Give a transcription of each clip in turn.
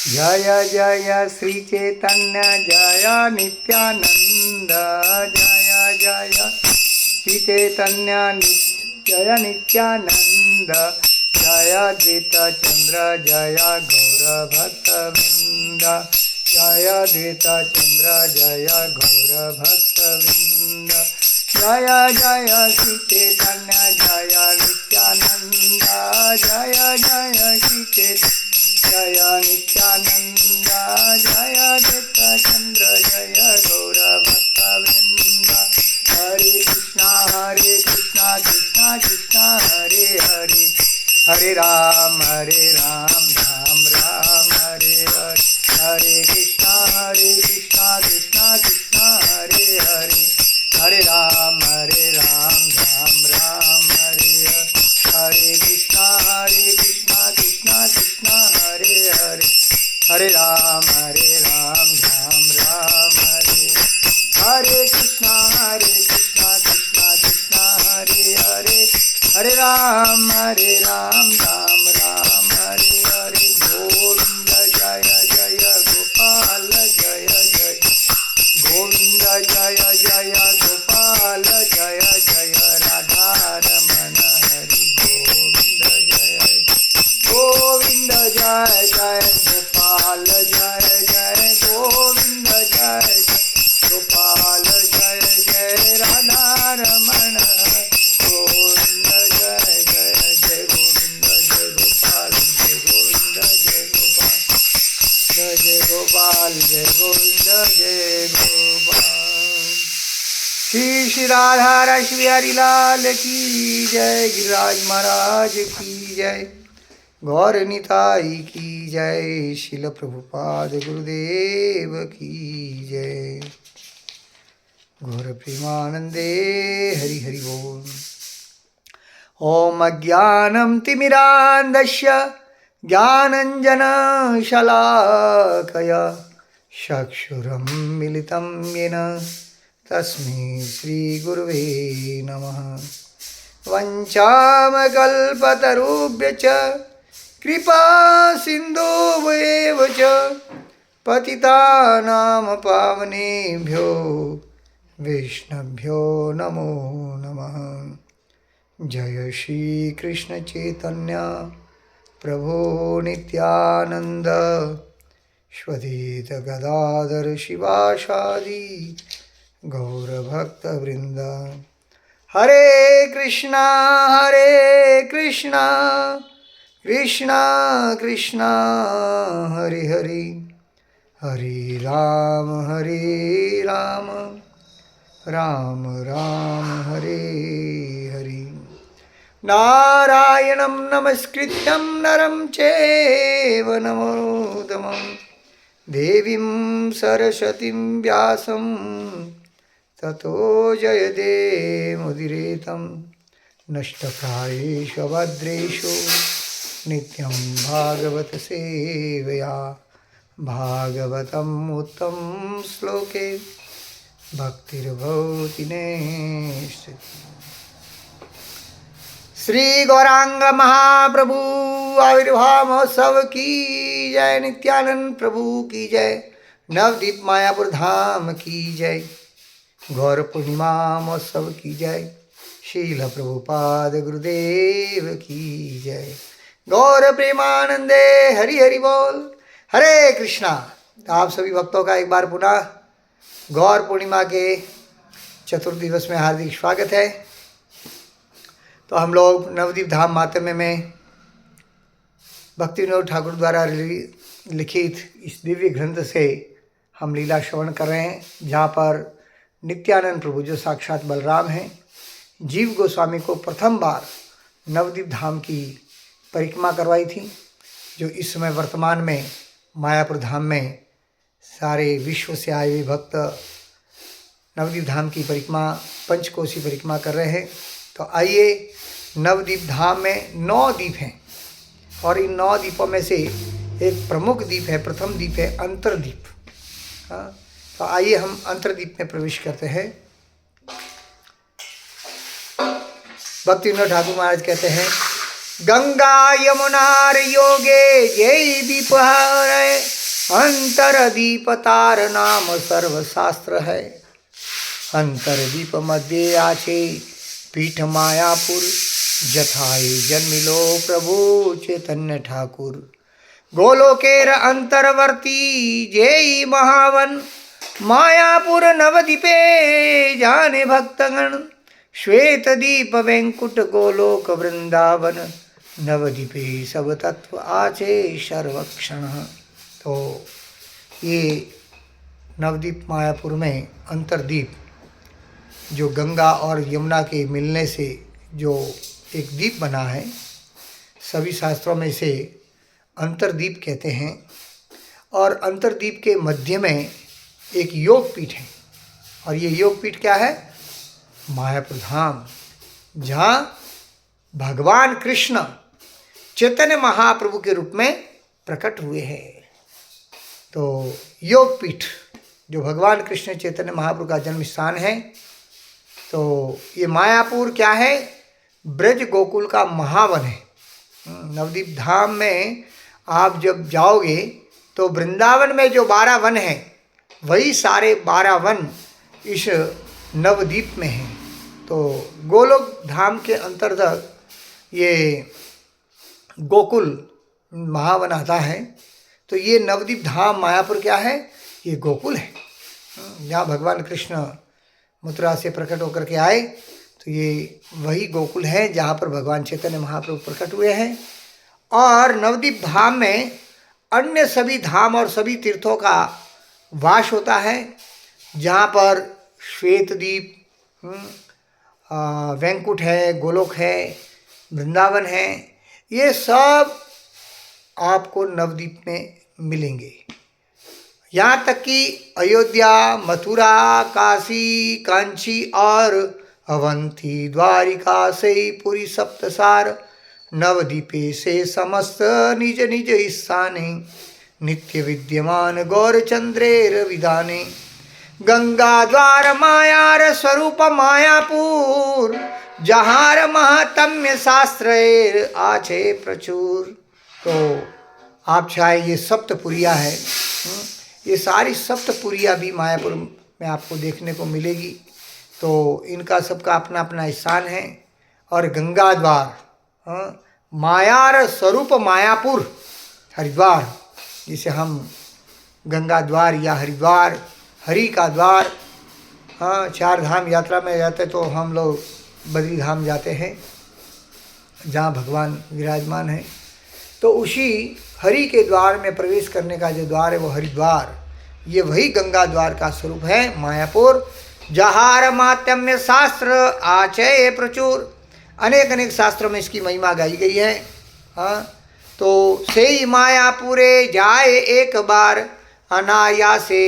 जय जय श्री चैतन्य जय नित्यानंद। जय जय श्री चैतन्य जय नित्यानंद। जय द्वैत चंद्र जय गौर भक्तवृंद। जय द्वैत चंद्र जय गौर भक्तवृंद। जय जय श्री चैतन्य जय नित्यानंद। जय जय श्री चैतन्य जय नित्यानंद। जय द्वैत चंद्र जय गौर भक्तवृंद। हरे कृष्णा कृष्णा कृष्णा हरे हरे। हरे राम राम राम हरे हरे। हरे कृष्णा कृष्णा कृष्णा हरे हरे। हरे राम राम राम हरे हरे। हरे कृष्णा कृष्णा कृष्णा हरे हरे। हरे राम राम राम हरे। हरे कृष्णा कृष्णा कृष्णा हरे हरे। हरे राम राम राम हरे हरे। गोविंद जय जय गोपाल जय जय। गोविंद जय जय गोपाल जय जय। राधा रमण हरि गोविंद जय। गोविंद जय जय गोपाल जय जय। गोविंद जय जय गोपाल जय जय। राधा रमण गोविंद जय जय जय। गोविंद जय गोपाल जय गोविंद जय गोपाल जय गोपाल जय गोविंद जय गोपाल। श्री श्री राधा रस बिहारी लाल की जय। गिरिराज महाराज की जय। गौर निताई की जय। शिल प्रभुपाद गुरुदेव की जय। गौर प्रेमानंदे हरि हरि बोल। ओम अज्ञानं तिमिरान्धस्य ज्ञानञ्जन शलाकया चक्षुरुन्मीलितं येन तस्मै श्रीगुरुवे नमः। वञ्चामकल्पतरुभ्यश्च कृपा सिन्धुभ्येव च पतितानां पावनेभ्यो वैष्णवेभ्यो नमो नमः। जय श्री कृष्ण चैतन्य प्रभु नित्यानंद। श्वदीत गदाधर शिवासादि गौरभक्तवृंद। हरे कृष्णा कृष्णा कृष्णा हरे हरे। हरे राम राम राम हरे हरे। नारायणं नमस्कृत्यं नरं चैव नरोत्तमं देवीं सरस्वतीं व्यासं ततो जयदेमुदीरयेतं। नष्टप्रायेषु भद्रेषु नित्यं भागवत सेवया। भागवतम् उत्तम श्लोके भक्तिर्भवति नैष्ठिकी। श्री गौरांग महाप्रभु आविर्भाव महोत्सव की जय। नित्यानंद प्रभु की जय। नवदीप मायापुर धाम की जय। गौर पूर्णिमा महोत्सव की जय। शील प्रभुपाद गुरुदेव की जय। गौर प्रेमानंदे हरि हरि बोल। हरे कृष्णा। आप सभी भक्तों का एक बार पुनः गौर पूर्णिमा के चतुर्थ दिवस में हार्दिक स्वागत है। तो हम लोग नवदीप धाम मातम्य में भक्ति विनोद ठाकुर द्वारा लिखित इस दिव्य ग्रंथ से हम लीला श्रवण कर रहे हैं, जहाँ पर नित्यानंद प्रभु जो साक्षात बलराम हैं, जीव गोस्वामी को प्रथम बार नवदीप धाम की परिक्रमा करवाई थी, जो इस समय वर्तमान में मायापुर धाम में सारे विश्व से आए हुए भक्त नवदीप धाम की परिक्रमा, पंचकोशी परिक्रमा कर रहे हैं। तो आइए, नवदीप धाम में 9 द्वीप हैं और इन 9 द्वीपों में से एक प्रमुख द्वीप है, प्रथम द्वीप है अंतरद्वीप। तो आइए हम अंतरद्वीप में प्रवेश करते हैं। भक्ति विनोद ठाकुर महाराज कहते हैं, गंगा यमुनार योगे जय दीप हरे। अंतरदीपतार नाम सर्वशास्त्र है। अंतरदीप मध्य आछे पीठ मायापुर, जथाए जन्मिलो प्रभु चैतन्य ठाकुर। गोलोकेर अंतरवर्ती जेई महावन, मायापुर नवदीपे जाने भक्तगण। श्वेत दीप वेंकुट गोलोक वृंदावन, नवदीपे सब तत्व आचे सर्वक्षण। तो ये नवदीप मायापुर में अंतरदीप, जो गंगा और यमुना के मिलने से जो एक दीप बना है, सभी शास्त्रों में इसे अंतरदीप कहते हैं। और अंतरदीप के मध्य में एक योग पीठ है, और ये योग पीठ क्या है? मायापुर धाम, जहाँ भगवान कृष्ण चैतन्य महाप्रभु के रूप में प्रकट हुए हैं। तो योग पीठ जो भगवान कृष्ण चैतन्य महाप्रभु का जन्म स्थान है। तो ये मायापुर क्या है? ब्रज गोकुल का महावन है। नवदीप धाम में आप जब जाओगे तो वृंदावन में जो 12 वन हैं, वही सारे 12 वन इस नवदीप में हैं। तो गोलोक धाम के अंतर्गत ये गोकुल महावन आता है। तो ये नवदीप धाम मायापुर क्या है? ये गोकुल है, जहाँ भगवान कृष्ण मथुरा से प्रकट होकर के आए। तो ये वही गोकुल है जहाँ पर भगवान चैतन्य महाप्रभु प्रकट हुए हैं। और नवदीप धाम में अन्य सभी धाम और सभी तीर्थों का वास होता है, जहाँ पर श्वेतदीप, वैंकुट है, गोलोक है, वृंदावन है, ये सब आपको नवदीप में मिलेंगे। यहाँ तक कि अयोध्या, मथुरा, काशी, कांची और अवंती, द्वारिका से पुरी सप्तसार, नवदीपे से समस्त निज निज स्थाने, नित्य विद्यमान गौरचंद्रेर विधाने। गंगा द्वार मायार स्वरूप मायापुर, जहार महात्म्य शास्त्रेर आछे प्रचुर। तो आप चाहे ये सप्तपुरिया है, ये सारी सप्तपुरिया भी मायापुर में आपको देखने को मिलेगी। तो इनका सबका अपना अपना स्थान है। और गंगा द्वार, मायार स्वरूप मायापुर, हरिद्वार, जिसे हम गंगा द्वार या हरिद्वार, हरि का द्वार। 4 धाम यात्रा में जाते तो हम लोग बद्री धाम जाते हैं, जहाँ भगवान विराजमान है। तो उसी हरि के द्वार में प्रवेश करने का जो द्वार है वो हरिद्वार, ये वही गंगा द्वार का स्वरूप है मायापुर। जहार मातम्य शास्त्र आचय प्रचुर, अनेक अनेक शास्त्रों में इसकी महिमा गाई गई है। तो से ही मायापुरे जाए एक बार, अनायासे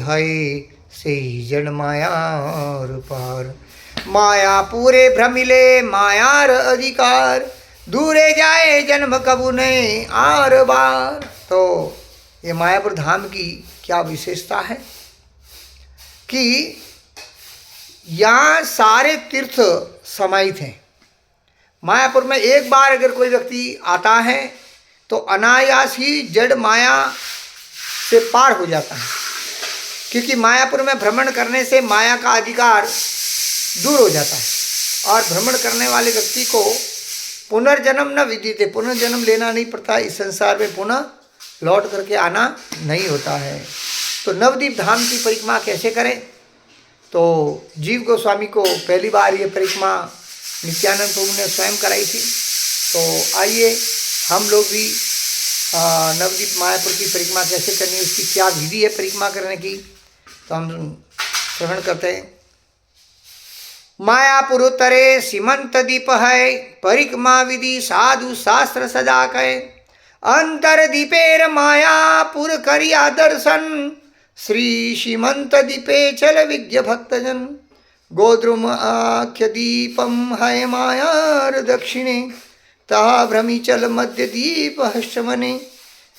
है से ही जन मायार पार। मायापुरे भ्रमिले मायार अधिकार, दूरे जाए जन्म कबू नहीं आर बार। तो ये मायापुर धाम की क्या विशेषता है कि यहाँ सारे तीर्थ समाहित हैं। मायापुर में एक बार अगर कोई व्यक्ति आता है तो अनायास ही जड़ माया से पार हो जाता है, क्योंकि मायापुर में भ्रमण करने से माया का अधिकार दूर हो जाता है। और भ्रमण करने वाले व्यक्ति को पुनर्जन्म न विदिते, पुनर्जन्म लेना नहीं पड़ता, इस संसार में पुनः लौट करके आना नहीं होता है। तो नवदीप धाम की परिक्रमा कैसे करें? तो जीव गोस्वामी को पहली बार ये परिक्रमा नित्यानंद प्रभु ने स्वयं कराई थी। तो आइए हम लोग भी नवदीप मायापुर की परिक्रमा कैसे करनी है, उसकी क्या विधि है परिक्रमा करने की, तो हम श्रवण करते हैं। मायापुर उतरे सीमंत दीप है, परिक्रमा विधि साधु शास्त्र सजा कहे। अंतर दीपेर मायापुर करिया दर्शन, श्री सीमंत दीपे चल विज्ञ भक्तजन। गोद्रुम आख्य दीपम है मायार दक्षिणे, ता भ्रमी चल मध्य दीप हर्षमने।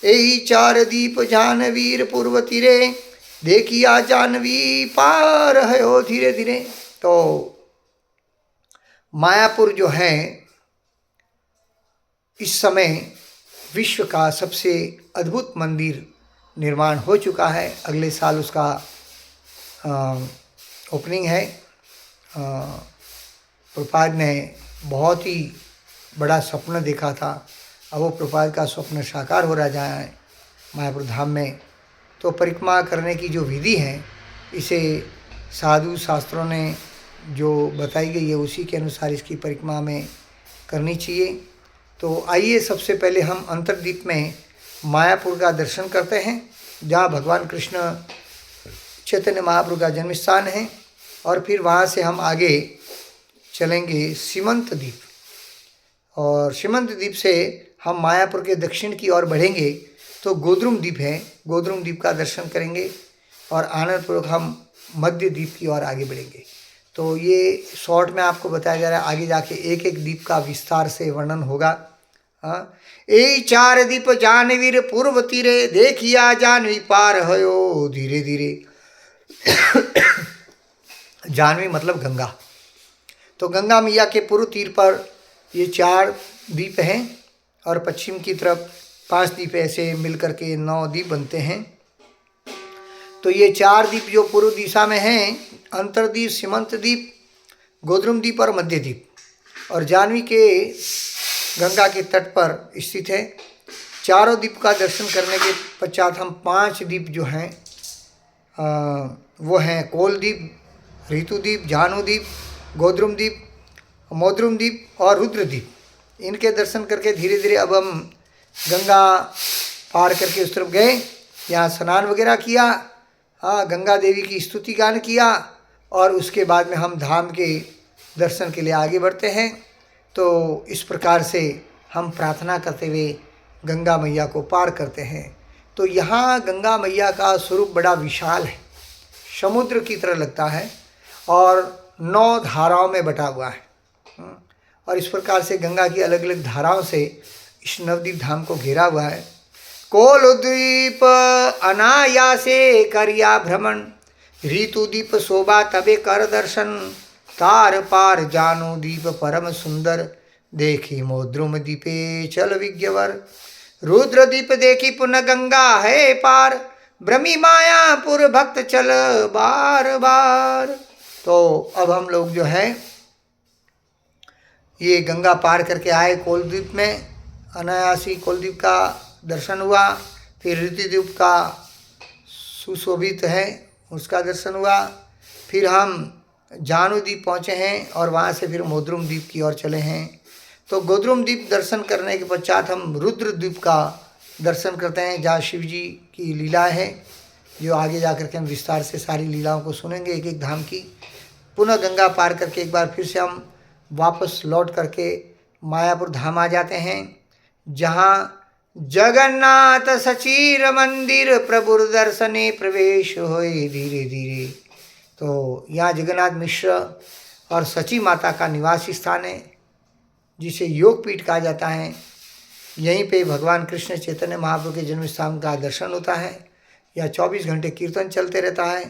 यही 4 दीप जानवीर पूर्व तीरे, देखिया जानवी पार है धीरे धीरे। तो मायापुर जो है इस समय विश्व का सबसे अद्भुत मंदिर निर्माण हो चुका है। अगले साल उसका ओपनिंग है। प्रभुपाद ने बहुत ही बड़ा स्वप्न देखा था, अब वो प्रभुपाद का स्वप्न साकार हो रहा है मायापुर धाम में। तो परिक्रमा करने की जो विधि है, इसे साधु शास्त्रों ने जो बताई गई है उसी के अनुसार इसकी परिक्रमा में करनी चाहिए। तो आइए सबसे पहले हम अंतर्दीप में मायापुर का दर्शन करते हैं, जहाँ भगवान कृष्ण चैतन्य महाप्रभु का जन्म स्थान है। और फिर वहाँ से हम आगे चलेंगे सीमंत द्वीप, और सीमंत द्वीप से हम मायापुर के दक्षिण की ओर बढ़ेंगे तो गोद्रुम द्वीप है, गोद्रुम द्वीप का दर्शन करेंगे और आनंदपूर्वक हम मध्य द्वीप की ओर आगे बढ़ेंगे। तो ये शॉर्ट में आपको बताया जा रहा है, आगे जाके एक एक द्वीप का विस्तार से वर्णन होगा। ए 4 द्वीप जानवीर पूर्व तीरे, देखिया जानवी पार भयो धीरे धीरे। जानवी मतलब गंगा। तो गंगा मैया के पूर्व तीर पर ये 4 द्वीप हैं और पश्चिम की तरफ 5 द्वीप ऐसे मिलकर के 9 द्वीप बनते हैं। तो ये 4 द्वीप जो पूर्व दिशा में हैं, अंतर्द्वीप, सीमंत द्वीप, गोद्रुम द्वीप और मध्य द्वीप, और जानवी के गंगा के तट पर स्थित है। चारों द्वीप का दर्शन करने के पश्चात हम 5 द्वीप जो हैं वो हैं कोल द्वीप, ऋतु द्वीप, जानु द्वीप, गोद्रुम द्वीप, मोद्रुम द्वीप और रुद्र द्वीप। इनके दर्शन करके धीरे धीरे अब हम गंगा पार करके उस तरफ गए, यहाँ स्नान वगैरह किया, गंगा देवी की स्तुति गान किया, और उसके बाद में हम धाम के दर्शन के लिए आगे बढ़ते हैं। तो इस प्रकार से हम प्रार्थना करते हुए गंगा मैया को पार करते हैं। तो यहाँ गंगा मैया का स्वरूप बड़ा विशाल है, समुद्र की तरह लगता है और 9 धाराओं में बटा हुआ है। और इस प्रकार से गंगा की अलग अलग धाराओं से इस नवद्वीप धाम को घेरा हुआ है। कोलद्वीप अनायासे करिया भ्रमण, ऋतुद्वीप शोभा तबे कर दर्शन, तार पार जानो दीप परम सुंदर, देखी मोद्रुम दीपे चल विज्ञवर, रुद्र दीप देखी पुनः गंगा है पार, भ्रमी मायापुर भक्त चल बार बार। तो अब हम लोग जो है ये गंगा पार करके आए कोलद्वीप में, अनायासी कोलद्वीप का दर्शन हुआ, फिर ऋतुद्वीप का सुशोभित है उसका दर्शन हुआ, फिर हम जानु द्वीप पहुँचे हैं और वहाँ से फिर मोद्रुम द्वीप की ओर चले हैं। तो गोद्रुम द्वीप दर्शन करने के पश्चात हम रुद्र द्वीप का दर्शन करते हैं, जहाँ शिव जी की लीला है, जो आगे जा कर के हम विस्तार से सारी लीलाओं को सुनेंगे एक एक धाम की। पुनः गंगा पार करके एक बार फिर से हम वापस लौट करके मायापुर धाम आ जाते हैं, जहाँ जगन्नाथ सचीर मंदिर प्रभु दर्शने प्रवेश होए धीरे धीरे। तो यहाँ जगन्नाथ मिश्र और सची माता का निवास स्थान है, जिसे योगपीठ कहा जाता है। यहीं पे भगवान कृष्ण चैतन्य महाप्रभु के जन्म स्थान का दर्शन होता है। यह 24 घंटे कीर्तन चलते रहता है।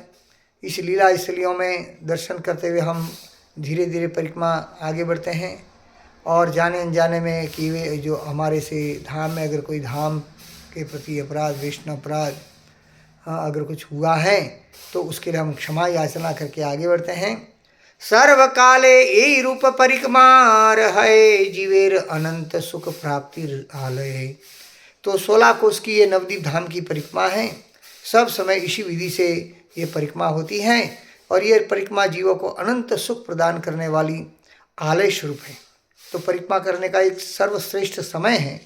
इस लीला स्थलियों में दर्शन करते हुए हम धीरे धीरे परिक्रमा आगे बढ़ते हैं, और जाने अनजाने में कि वे जो हमारे से धाम में अगर कोई धाम के प्रति अपराध, वैष्णव अपराध अगर कुछ हुआ है तो उसके लिए हम क्षमा याचना करके आगे बढ़ते हैं। सर्व काले यही रूप परिक्मार है, जीवेर अनंत सुख प्राप्ति आलय। तो 16 कोस की ये नवद्वीप धाम की परिक्रमा है। सब समय इसी विधि से ये परिक्रमा होती है, और ये परिक्रमा जीवों को अनंत सुख प्रदान करने वाली आलय स्वरूप है। तो परिक्रमा करने का एक सर्वश्रेष्ठ समय है।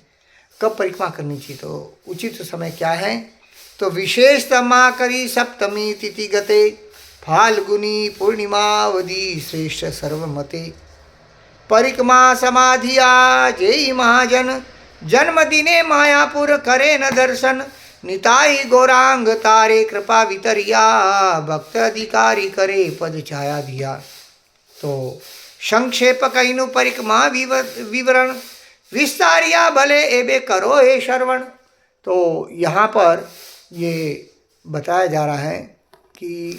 कब परिक्रमा करनी चाहिए, तो उचित समय क्या है, तो विशेषतमा करी सप्तमी तिथि गते, फाल्गुनी पूर्णिमावधि श्रेष्ठ सर्वमते, परिक्रमा समाधिया जय महाजन, जन्मदिने मायापुर करे न दर्शन, निताई गौरांग तारे कृपा वितरिया, भक्त अधिकारी करे पद छाया दिया। तो संक्षेप कहनु परिक्रमा विवरण, विस्तारिया भले एबे करो हे श्रवण। तो यहाँ पर ये बताया जा रहा है कि